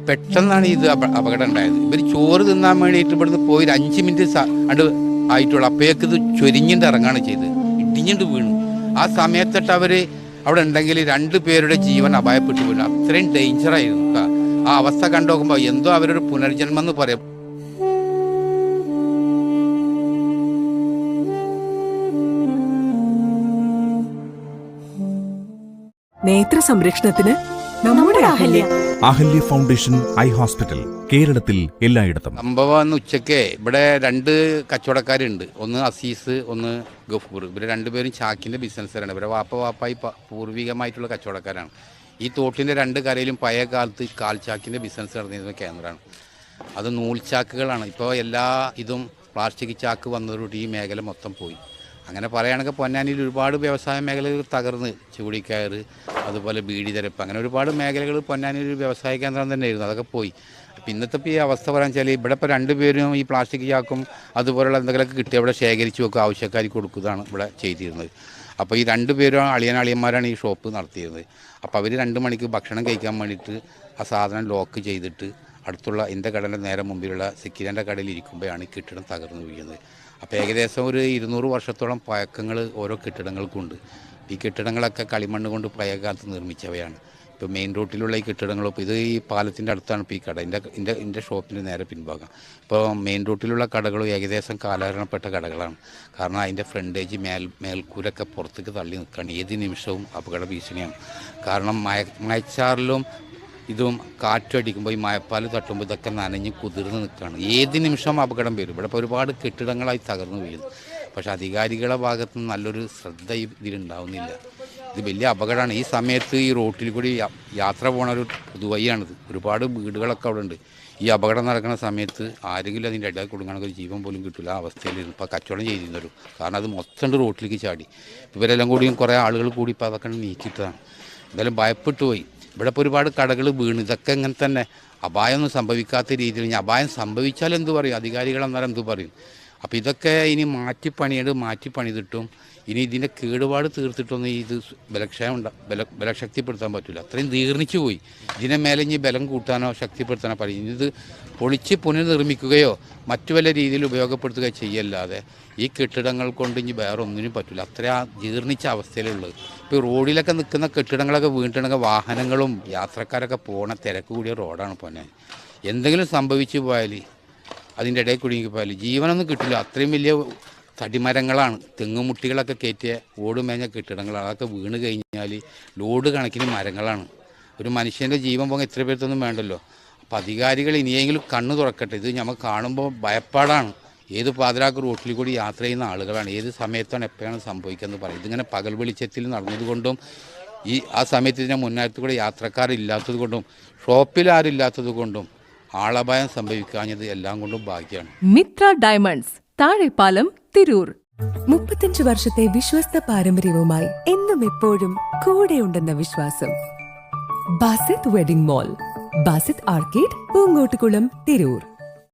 പെട്ടെന്നാണ് ഇത് അപകടം ഉണ്ടായത്. ഇവർ ചോറ് തിന്നാൻ വേണ്ടിയിട്ട് ഇവിടുന്ന് പോയി 5 മിനിറ്റ് ആയിട്ടുള്ളൂ. അപ്പോഴേക്ക് ഇത് ചൊരിഞ്ഞിട്ട് ഇറങ്ങാണ് ചെയ്ത്, ഇടിഞ്ഞിട്ട് വീണു. ആ സമയത്തിട്ട് അവർ അവിടെ ഉണ്ടെങ്കിൽ 2 പേരുടെ ജീവൻ അപായപ്പെട്ടു വീണു. അത്രയും ഡേഞ്ചറായിരുന്നു. ആ അവസ്ഥ കണ്ടു നോക്കുമ്പോൾ എന്തോ അവരൊരു പുനർജന്മം എന്ന് പറയും. നേത്ര സംരക്ഷണത്തിന് നമ്മുടെ അഹല്യ ഫൗണ്ടേഷൻ ഐ ഹോസ്പിറ്റൽ, കേരളത്തിൽ എല്ലായിടത്തും. സംഭവം ഉച്ചയ്ക്ക് ഇവിടെ 2 കച്ചവടക്കാരുണ്ട്. ഒന്ന് അസീസ്, ഒന്ന് ഗഫൂർ. ഇവർ 2 പേരും ചാക്കിൻ്റെ ബിസിനസ്സുകാരാണ്. ഇവരെ വാപ്പായി പൂർവികമായിട്ടുള്ള കച്ചവടക്കാരാണ്. ഈ തോട്ടിൻ്റെ 2 കരയിലും പഴയ കാലത്ത് കാൽച്ചാക്കിൻ്റെ ബിസിനസ് നടന്നിരുന്ന കേന്ദ്രമാണ്. അത് നൂൽച്ചാക്കുകളാണ്. ഇപ്പോൾ എല്ലാ ഇതും പ്ലാസ്റ്റിക് ചാക്ക് വന്നതോടുകൂടി ഈ മേഖല മൊത്തം പോയി. അങ്ങനെ പറയുകയാണെങ്കിൽ പൊന്നാനിയിൽ ഒരുപാട് വ്യവസായ മേഖലകൾ തകർന്ന്, ചൂടിക്കയർ, അതുപോലെ ബീഡി തെരപ്പ്, അങ്ങനെ ഒരുപാട് മേഖലകൾ പൊന്നാനിയിൽ ഒരു വ്യവസായ കേന്ദ്രം തന്നെയായിരുന്നു. അതൊക്കെ പോയി. അപ്പോൾ ഇന്നത്തെ ഈ അവസ്ഥ പറയാൻ വെച്ചാൽ ഇവിടെ ഇപ്പോൾ 2 പേരും ഈ പ്ലാസ്റ്റിക് ചാക്കും അതുപോലുള്ള എന്തെങ്കിലുമൊക്കെ കിട്ടി അവിടെ ശേഖരിച്ച് വെക്കുക, ആവശ്യക്കാർക്ക് കൊടുക്കുന്നതാണ് ഇവിടെ ചെയ്തിരുന്നത്. അപ്പോൾ ഈ 2 പേരും അളിയന്മാരാണ് ഈ ഷോപ്പ് നടത്തിയിരുന്നത്. അപ്പോൾ അവർ 2 മണിക്ക് ഭക്ഷണം കഴിക്കാൻ വേണ്ടിയിട്ട് ആ സാധനം ലോക്ക് ചെയ്തിട്ട് അടുത്തുള്ള എൻ്റെ കടലിൻ്റെ നേരെ മുമ്പിലുള്ള സെക്യൂരിൻ്റെ കടയിൽ ഇരിക്കുമ്പോഴാണ് ഈ കെട്ടിടം തകർന്നു വീഴുന്നത്. അപ്പോൾ ഏകദേശം ഒരു 200 വർഷത്തോളം പഴക്കങ്ങൾ ഓരോ കെട്ടിടങ്ങൾക്കുണ്ട്. ഈ കെട്ടിടങ്ങളൊക്കെ കളിമണ്ണ് കൊണ്ട് പഴയ കാലത്ത് നിർമ്മിച്ചവയാണ്. ഇപ്പോൾ മെയിൻ റോട്ടിലുള്ള ഈ കെട്ടിടങ്ങളും, ഇപ്പോൾ ഇത് ഈ പാലത്തിൻ്റെ അടുത്താണ് ഇപ്പോൾ ഈ കട, എൻ്റെ ഷോപ്പിൻ്റെ നേരെ പിൻഭാഗം. ഇപ്പോൾ മെയിൻ റോട്ടിലുള്ള കടകളും ഏകദേശം കാലഹരണപ്പെട്ട കടകളാണ്. കാരണം അതിൻ്റെ ഫ്രണ്ടേജ് മേൽക്കൂരൊക്കെ പുറത്തേക്ക് തള്ളി നിൽക്കുകയാണ്. ഏത് നിമിഷവും അപകട ഭീഷണിയാണ്. കാരണം മഴച്ചാറിലും ഇതും കാറ്റടിക്കുമ്പോൾ ഈ മഴപ്പാൽ തട്ടുമ്പോൾ ഇതൊക്കെ നനഞ്ഞ് കുതിർന്ന് നിൽക്കുകയാണ്. ഏത് നിമിഷം അപകടം വരും. ഇവിടെ ഇപ്പോൾ ഒരുപാട് കെട്ടിടങ്ങളായി തകർന്നു വീഴുന്നു. പക്ഷേ അധികാരികളുടെ ഭാഗത്ത് നിന്ന് നല്ലൊരു ശ്രദ്ധ ഇതിലുണ്ടാവുന്നില്ല. ഇത് വലിയ അപകടമാണ്. ഈ സമയത്ത് ഈ റോട്ടിൽ കൂടി യാത്ര പോണ ഒരു പൊതുവഴിയാണിത്. ഒരുപാട് വീടുകളൊക്കെ അവിടെ ഉണ്ട്. ഈ അപകടം നടക്കുന്ന സമയത്ത് ആരെങ്കിലും അതിൻ്റെ ഇടയിൽ കൊടുക്കുകയാണെങ്കിൽ ഒരു ജീവൻ പോലും കിട്ടില്ല. ആ അവസ്ഥയിലിരുന്നു ഇപ്പോൾ കച്ചവടം ചെയ്തിരുന്നവരും. കാരണം അത് മൊത്തം റോട്ടിലേക്ക് ചാടി. ഇവരെല്ലാം കൂടിയും കുറേ ആളുകൾ കൂടി ഇപ്പോൾ അതൊക്കെ നീക്കിയിട്ടതാണ്. എന്തായാലും ഭയപ്പെട്ടു പോയി. ഇവിടെ ഇപ്പോൾ ഒരുപാട് കടകൾ വീണ്. ഇതൊക്കെ ഇങ്ങനെ തന്നെ അപായമൊന്നും സംഭവിക്കാത്ത രീതിയിൽ. ഇനി അപായം സംഭവിച്ചാൽ എന്തു പറയും അധികാരികൾ, അന്നേരം എന്തു പറയും? അപ്പോൾ ഇതൊക്കെ ഇനി മാറ്റി പണിതിട്ടും ഇനി ഇതിൻ്റെ കേടുപാട് തീർത്തിട്ടൊന്നും ഇത് ബലശക്തിപ്പെടുത്താൻ പറ്റില്ല. അത്രയും ദീർണിച്ചു പോയി. ഇതിനെ മേലെ ഇനി ബലം കൂട്ടാനോ ശക്തിപ്പെടുത്താനോ പറയും. ഇത് പൊളിച്ച് പുനർനിർമ്മിക്കുകയോ മറ്റു വല്ല രീതിയിൽ ഉപയോഗപ്പെടുത്തുകയോ ചെയ്യല്ലാതെ ഈ കെട്ടിടങ്ങൾ കൊണ്ട് ഇനി വേറെ ഒന്നിനും പറ്റില്ല. അത്ര ജീർണിച്ച അവസ്ഥയിലുള്ളത്. ഇപ്പോൾ റോഡിലൊക്കെ നിൽക്കുന്ന കെട്ടിടങ്ങളൊക്കെ വീണിട്ടുണ്ടെങ്കിൽ വാഹനങ്ങളും യാത്രക്കാരൊക്കെ പോകണ തിരക്ക് കൂടിയ റോഡാണ് പൊന്നാനി. എന്തെങ്കിലും സംഭവിച്ചു പോയാൽ, അതിൻ്റെ ഇടയിൽ കുടുങ്ങി പോയാൽ ജീവനൊന്നും കിട്ടില്ല. അത്രയും വലിയ തടിമരങ്ങളാണ്, തെങ്ങുമുട്ടികളൊക്കെ കയറ്റിയ ഓടുമേഞ്ഞ കെട്ടിടങ്ങളാണ്. അതൊക്കെ വീണ് കഴിഞ്ഞാൽ ലോഡ് കണക്കിന് മരങ്ങളാണ്. ഒരു മനുഷ്യൻ്റെ ജീവൻ പോകാൻ ഇത്ര പേർത്തൊന്നും വേണ്ടല്ലോ. അപ്പോൾ അധികാരികൾ ഇനിയെങ്കിലും കണ്ണ് തുറക്കട്ടെ. ഇത് നമുക്ക് കാണുമ്പോൾ ഭയപ്പാടാണ്. ഏത് പാതിരാക്ക് റോട്ടിൽ കൂടി യാത്ര ചെയ്യുന്ന ആളുകളാണ്. ഏത് സമയത്താണ് എപ്പോഴാണ് സംഭവിക്കുന്നത് പറയും. ഇതിങ്ങനെ പകൽ വെളിച്ചത്തിൽ നടന്നതുകൊണ്ടും ആ സമയത്ത് ഇതിൻ്റെ മുന്നേറ്റത്തിൽ കൂടെ യാത്രക്കാരില്ലാത്തത് കൊണ്ടും ഷോപ്പിൽ ആരില്ലാത്തത് കൊണ്ടും ആളപായം സംഭവിക്കാഞ്ഞത് എല്ലാം കൊണ്ടും ഭാഗ്യമാണ്. മിത്ര ഡയമണ്ട്സ്, താഴെപ്പാലം, തിരൂർ. 35 വർഷത്തെ വിശ്വസ്ത പാരമ്പര്യവുമായി എന്നും എപ്പോഴും കൂടെയുണ്ടെന്ന വിശ്വാസം. Basith wedding mall, Basith arcade, Poongottukulam, Tirur.